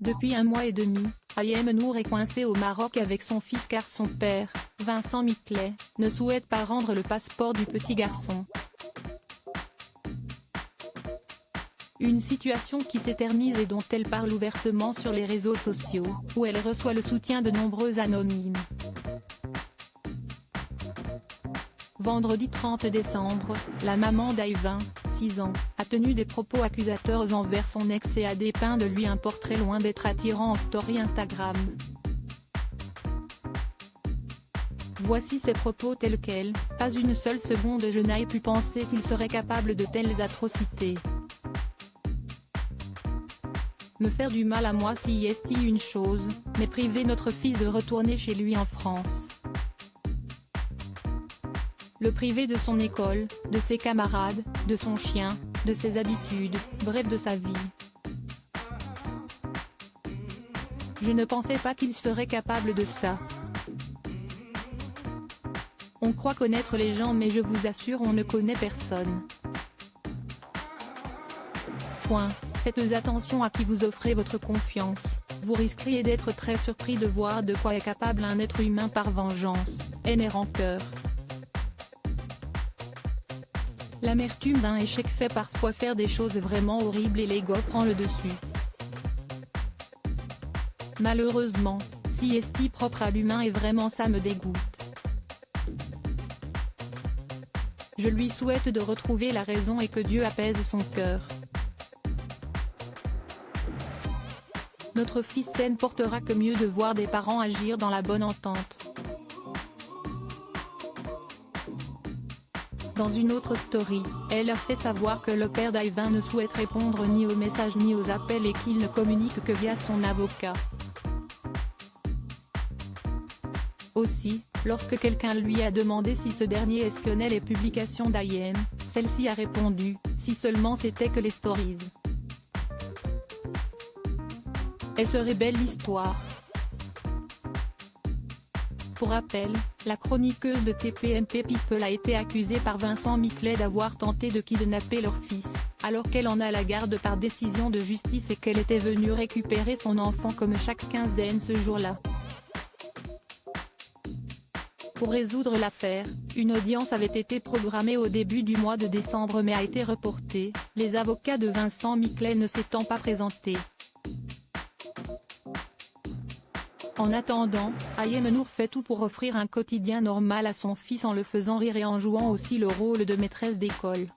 Depuis 1 mois et demi, Ayem Nour est coincé au Maroc avec son fils car son père, Vincent Miclet, ne souhaite pas rendre le passeport du petit garçon. Une situation qui s'éternise et dont elle parle ouvertement sur les réseaux sociaux, où elle reçoit le soutien de nombreux anonymes. Vendredi 30 décembre, la maman d'Ayvin, 6 ans, a tenu des propos accusateurs envers son ex et a dépeint de lui un portrait loin d'être attirant en story Instagram. Voici ses propos tels quels: « Pas une seule seconde je n'ai pu penser qu'il serait capable de telles atrocités. Me faire du mal à moi si est une chose, mais priver notre fils de retourner chez lui en France. Le priver de son école, de ses camarades, de son chien, de ses habitudes, bref de sa vie. Je ne pensais pas qu'il serait capable de ça. On croit connaître les gens mais je vous assure on ne connaît personne. Point. Faites attention à qui vous offrez votre confiance, vous risqueriez d'être très surpris de voir de quoi est capable un être humain par vengeance, haine et rancœur. L'amertume d'un échec fait parfois faire des choses vraiment horribles et l'ego prend le dessus. Malheureusement, si est propre à l'humain et vraiment ça me dégoûte. Je lui souhaite de retrouver la raison et que Dieu apaise son cœur. Notre fils ne portera que mieux de voir des parents agir dans la bonne entente. » Dans une autre story, elle a fait savoir que le père d'Ayvin ne souhaite répondre ni aux messages ni aux appels et qu'il ne communique que via son avocat. Aussi, lorsque quelqu'un lui a demandé si ce dernier espionnait les publications d'Ayem, celle-ci a répondu « Si seulement c'était que les stories. Elle serait belle l'histoire. » Pour rappel, la chroniqueuse de TPMP People a été accusée par Vincent Miclet d'avoir tenté de kidnapper leur fils, alors qu'elle en a la garde par décision de justice et qu'elle était venue récupérer son enfant comme chaque quinzaine ce jour-là. Pour résoudre l'affaire, une audience avait été programmée au début du mois de décembre mais a été reportée, les avocats de Vincent Miclet ne s'étant pas présentés. En attendant, Ayem Nour fait tout pour offrir un quotidien normal à son fils en le faisant rire et en jouant aussi le rôle de maîtresse d'école.